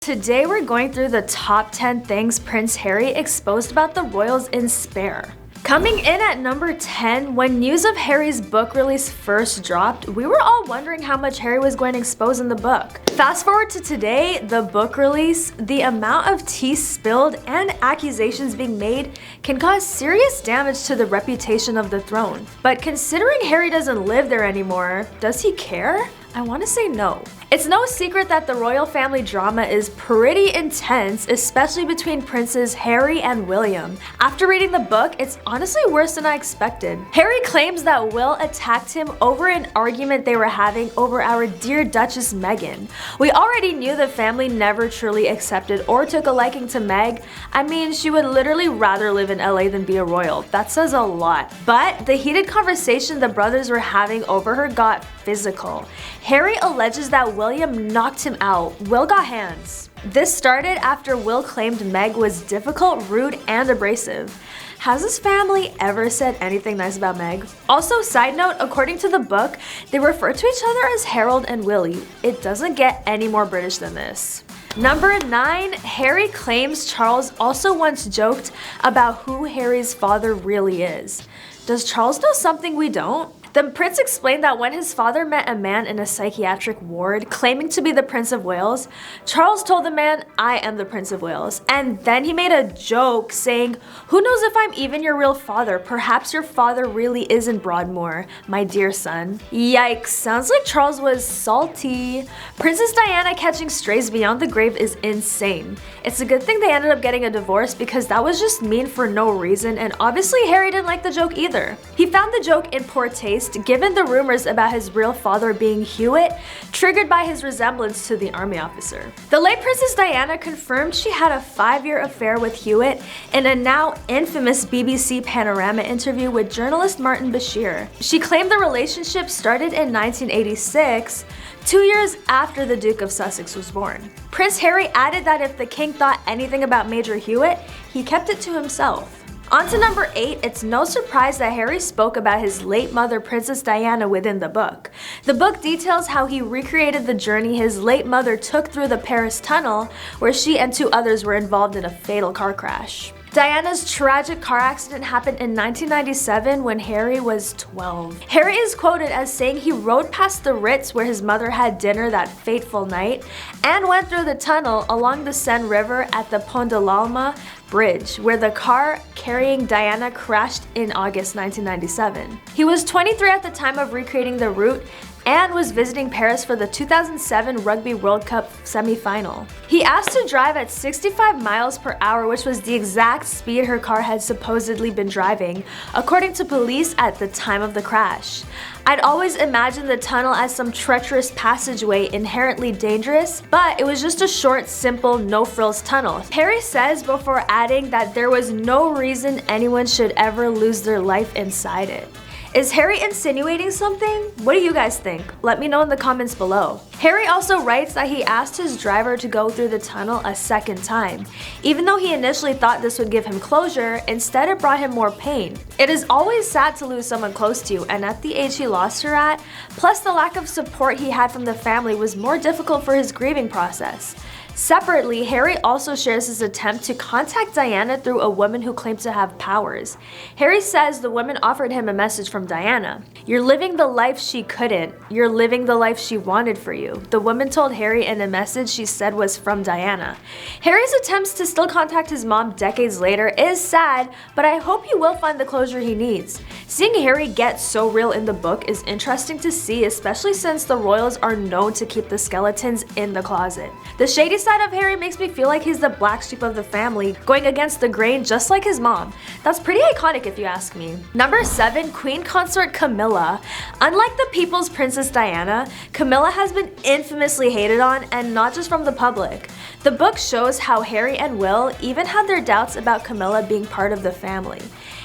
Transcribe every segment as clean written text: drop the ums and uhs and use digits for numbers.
Today we're going through the top 10 things Prince Harry exposed about the royals in Spare. Coming in at number 10, when news of Harry's book release first dropped, we were all wondering how much Harry was going to expose in the book. Fast forward to today, the book release, the amount of tea spilled and accusations being made can cause serious damage to the reputation of the throne. But considering Harry doesn't live there anymore, does he care? I want to say no. It's no secret that the royal family drama is pretty intense, especially between Princes Harry and William. After reading the book, it's honestly worse than I expected. Harry claims that Will attacked him over an argument they were having over our dear Duchess Meghan. We already knew the family never truly accepted or took a liking to Meg. I mean, she would literally rather live in LA than be a royal. That says a lot. But the heated conversation the brothers were having over her got physical. Harry alleges that William knocked him out. Will got hands. This started after Will claimed Meg was difficult, rude, and abrasive. Has his family ever said anything nice about Meg? Also, side note, according to the book, they refer to each other as Harold and Willie. It doesn't get any more British than this. Number 9, Harry claims Charles also once joked about who Harry's father really is. Does Charles know something we don't? The prince explained that when his father met a man in a psychiatric ward claiming to be the Prince of Wales, Charles told the man, "I am the Prince of Wales." And then he made a joke saying, "Who knows if I'm even your real father? Perhaps your father really is in Broadmoor, my dear son." Yikes, sounds like Charles was salty. Princess Diana catching strays beyond the grave is insane. It's a good thing they ended up getting a divorce because that was just mean for no reason, and obviously Harry didn't like the joke either. He found the joke in poor taste given the rumors about his real father being Hewitt, triggered by his resemblance to the army officer. The late Princess Diana confirmed she had a 5-year affair with Hewitt in a now infamous BBC Panorama interview with journalist Martin Bashir. She claimed the relationship started in 1986, 2 years after the Duke of Sussex was born. Prince Harry added that if the king thought anything about Major Hewitt, he kept it to himself. On to number 8, it's no surprise that Harry spoke about his late mother, Princess Diana, within the book. The book details how he recreated the journey his late mother took through the Paris tunnel, where she and 2 others were involved in a fatal car crash. Diana's tragic car accident happened in 1997 when Harry was 12. Harry is quoted as saying he rode past the Ritz where his mother had dinner that fateful night and went through the tunnel along the Seine River at the Pont de l'Alma Bridge, where the car carrying Diana crashed in August 1997. He was 23 at the time of recreating the route and was visiting Paris for the 2007 Rugby World Cup semi-final. He asked to drive at 65 miles per hour, which was the exact speed her car had supposedly been driving, according to police at the time of the crash. I'd always imagined the tunnel as some treacherous passageway inherently dangerous, but it was just a short, simple, no-frills tunnel. Harry says before adding that there was no reason anyone should ever lose their life inside it. Is Harry insinuating something? What do you guys think? Let me know in the comments below. Harry also writes that he asked his driver to go through the tunnel a second time. Even though he initially thought this would give him closure, instead it brought him more pain. It is always sad to lose someone close to you, and at the age he lost her at, plus the lack of support he had from the family was more difficult for his grieving process. Separately, Harry also shares his attempt to contact Diana through a woman who claimed to have powers. Harry says the woman offered him a message from Diana. "You're living the life she couldn't. You're living the life she wanted for you," the woman told Harry in a message she said was from Diana. Harry's attempts to still contact his mom decades later is sad, but I hope he will find the closure he needs. Seeing Harry get so real in the book is interesting to see, especially since the royals are known to keep the skeletons in the closet. The shady side of Harry makes me feel like he's the black sheep of the family, going against the grain just like his mom. That's pretty iconic if you ask me. Number 7, Queen Consort Camilla. Unlike the people's Princess Diana, Camilla has been infamously hated on, and not just from the public. The book shows how Harry and Will even had their doubts about Camilla being part of the family.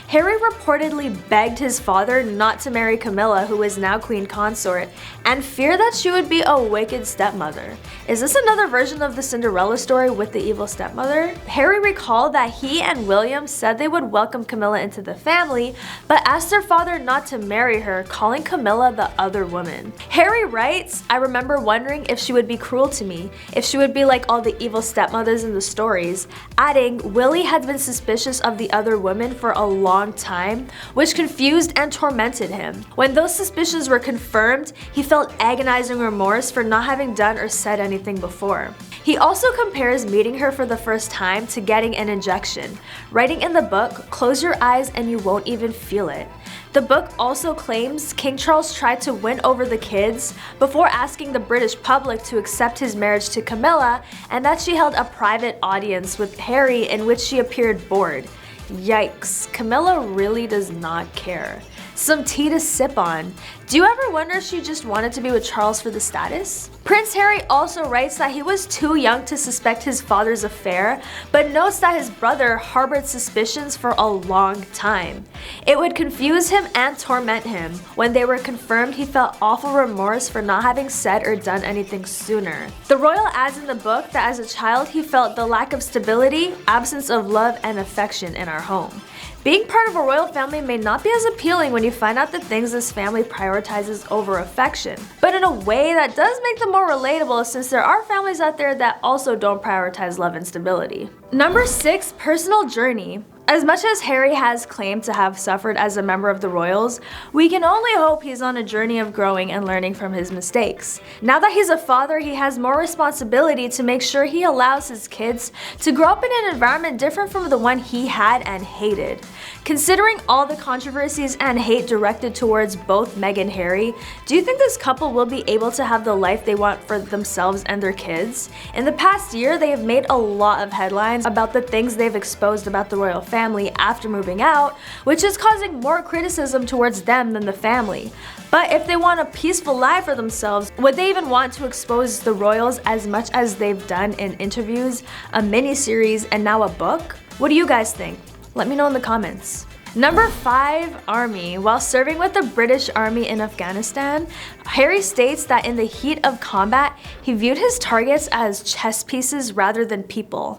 Harry reportedly begged his father not to marry Camilla, who is now queen consort, and feared that she would be a wicked stepmother. Is this another version of the Cinderella story with the evil stepmother? Harry recalled that he and William said they would welcome Camilla into the family, but asked their father not to marry her, calling Camilla the other woman. Harry writes, "I remember wondering if she would be cruel to me, if she would be like all the evil stepmothers in the stories," adding, Willie had been suspicious of the other woman for a long time, which confused and tormented him. When those suspicions were confirmed, he felt agonizing remorse for not having done or said anything before. He also compares meeting her for the first time to getting an injection, writing in the book, "Close your eyes and you won't even feel it." The book also claims King Charles tried to win over the kids before asking the British public to accept his marriage to Camilla, and that she held a private audience with Harry in which she appeared bored. Yikes, Camilla really does not care. Some tea to sip on. Do you ever wonder if she just wanted to be with Charles for the status? Prince Harry also writes that he was too young to suspect his father's affair, but notes that his brother harbored suspicions for a long time. It would confuse him and torment him. When they were confirmed, he felt awful remorse for not having said or done anything sooner. The royal adds in the book that as a child he felt the lack of stability, absence of love and affection in our home. Being part of a royal family may not be as appealing when you find out the things this family prioritizes over affection, but in a way that does make them more relatable since there are families out there that also don't prioritize love and stability. Number 6, personal journey. As much as Harry has claimed to have suffered as a member of the royals, we can only hope he's on a journey of growing and learning from his mistakes. Now that he's a father, he has more responsibility to make sure he allows his kids to grow up in an environment different from the one he had and hated. Considering all the controversies and hate directed towards both Meghan and Harry, do you think this couple will be able to have the life they want for themselves and their kids? In the past year, they have made a lot of headlines about the things they've exposed about the royal family after moving out, which is causing more criticism towards them than the family. But if they want a peaceful life for themselves, would they even want to expose the royals as much as they've done in interviews, a mini-series, and now a book? What do you guys think? Let me know in the comments. Number 5, Army. While serving with the British Army in Afghanistan, Harry states that in the heat of combat, he viewed his targets as chess pieces rather than people.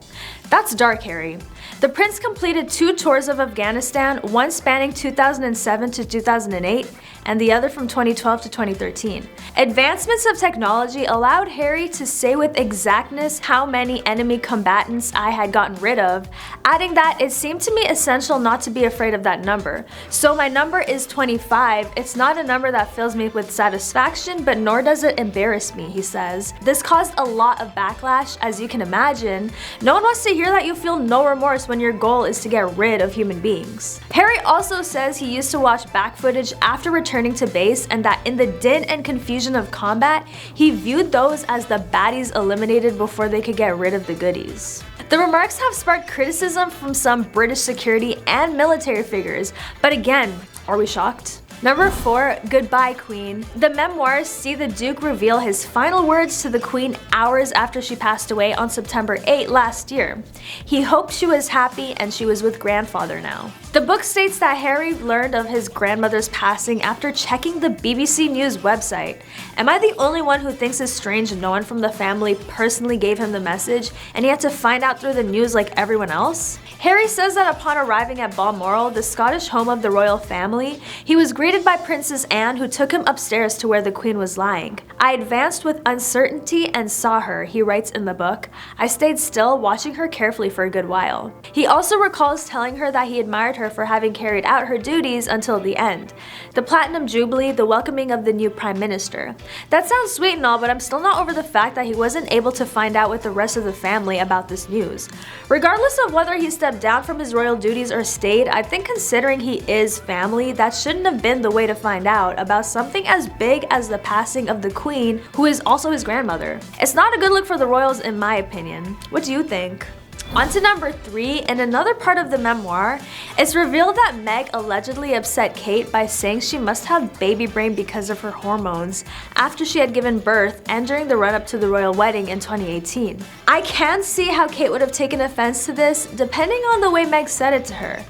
That's dark, Harry. The prince completed 2 tours of Afghanistan, one spanning 2007 to 2008, and the other from 2012 to 2013. Advancements of technology allowed Harry to say with exactness how many enemy combatants I had gotten rid of, adding that it seemed to me essential not to be afraid of that number. So my number is 25. It's not a number that fills me with satisfaction, but nor does it embarrass me, he says. This caused a lot of backlash, as you can imagine. No one wants to hear that you feel no remorse when your goal is to get rid of human beings. Harry also says he used to watch back footage after returning to base, and that in the din and confusion of combat, he viewed those as the baddies eliminated before they could get rid of the goodies. The remarks have sparked criticism from some British security and military figures, but again, are we shocked? Number 4, Goodbye Queen. The memoirs see the Duke reveal his final words to the Queen hours after she passed away on September 8 last year. He hoped she was happy and she was with grandfather now. The book states that Harry learned of his grandmother's passing after checking the BBC News website. Am I the only one who thinks it's strange no one from the family personally gave him the message and he had to find out through the news like everyone else? Harry says that upon arriving at Balmoral, the Scottish home of the royal family, he was greeted by Princess Anne, who took him upstairs to where the Queen was lying. I advanced with uncertainty and saw her, he writes in the book. I stayed still, watching her carefully for a good while. He also recalls telling her that he admired her for having carried out her duties until the end. The Platinum Jubilee, the welcoming of the new Prime Minister. That sounds sweet and all, but I'm still not over the fact that he wasn't able to find out with the rest of the family about this news. Regardless of whether he stepped down from his royal duties or stayed, I think considering he is family, that shouldn't have been the way to find out about something as big as the passing of the Queen, who is also his grandmother. It's not a good look for the royals in my opinion. What do you think? On to number 3, in another part of the memoir, it's revealed that Meg allegedly upset Kate by saying she must have baby brain because of her hormones after she had given birth and during the run-up to the royal wedding in 2018. I can see how Kate would have taken offense to this depending on the way Meg said it to her.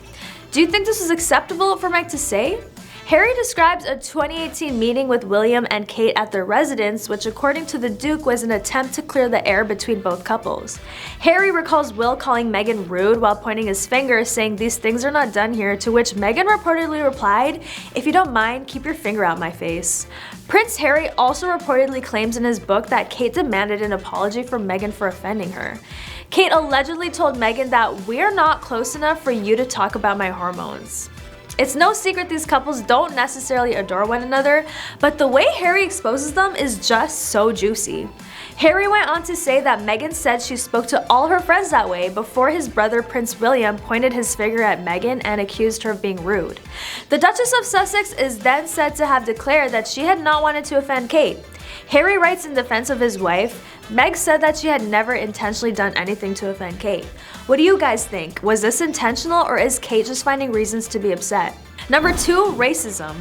Do you think this was acceptable for Meg to say? Harry describes a 2018 meeting with William and Kate at their residence, which according to the Duke was an attempt to clear the air between both couples. Harry recalls Will calling Meghan rude while pointing his finger, saying these things are not done here, to which Meghan reportedly replied, "If you don't mind, keep your finger out my face." Prince Harry also reportedly claims in his book that Kate demanded an apology from Meghan for offending her. Kate allegedly told Meghan that "we're not close enough for you to talk about my hormones." It's no secret these couples don't necessarily adore one another, but the way Harry exposes them is just so juicy. Harry went on to say that Meghan said she spoke to all her friends that way before his brother Prince William pointed his finger at Meghan and accused her of being rude. The Duchess of Sussex is then said to have declared that she had not wanted to offend Kate. Harry writes in defense of his wife, Meg said that she had never intentionally done anything to offend Kate. What do you guys think? Was this intentional, or is Kate just finding reasons to be upset? Number 2, racism.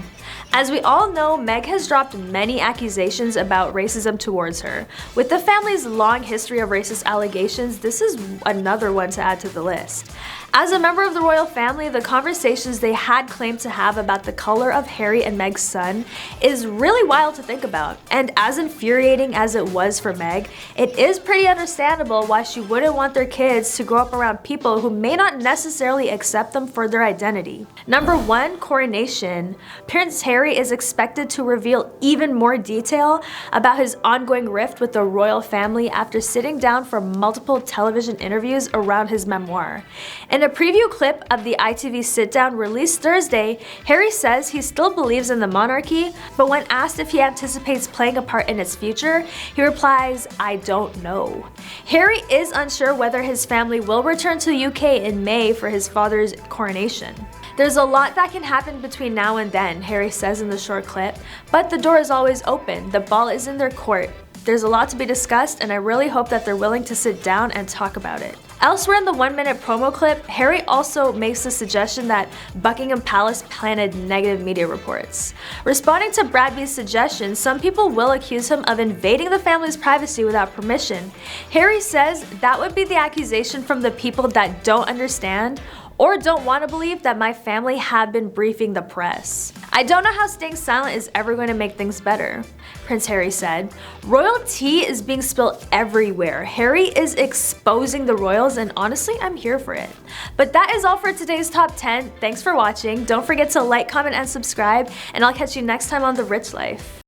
As we all know, Meg has dropped many accusations about racism towards her. With the family's long history of racist allegations, this is another one to add to the list. As a member of the royal family, the conversations they had claimed to have about the color of Harry and Meg's son is really wild to think about. And as infuriating as it was for Meg, it is pretty understandable why she wouldn't want their kids to grow up around people who may not necessarily accept them for their identity. Number 1, Coronation. Prince Harry is expected to reveal even more detail about his ongoing rift with the royal family after sitting down for multiple television interviews around his memoir. In a preview clip of the ITV sit-down released Thursday, Harry says he still believes in the monarchy, but when asked if he anticipates playing a part in its future, he replies, "I don't know." Harry is unsure whether his family will return to the UK in May for his father's coronation. There's a lot that can happen between now and then, Harry says in the short clip, but the door is always open. The ball is in their court. There's a lot to be discussed, and I really hope that they're willing to sit down and talk about it. Elsewhere in the 1-minute promo clip, Harry also makes the suggestion that Buckingham Palace planted negative media reports. Responding to Bradby's suggestion, some people will accuse him of invading the family's privacy without permission. Harry says that would be the accusation from the people that don't understand or don't want to believe that my family have been briefing the press. I don't know how staying silent is ever going to make things better, Prince Harry said. Royal tea is being spilled everywhere. Harry is exposing the royals, and honestly, I'm here for it. But that is all for today's top 10. Thanks for watching. Don't forget to like, comment, and subscribe, and I'll catch you next time on The Rich Life.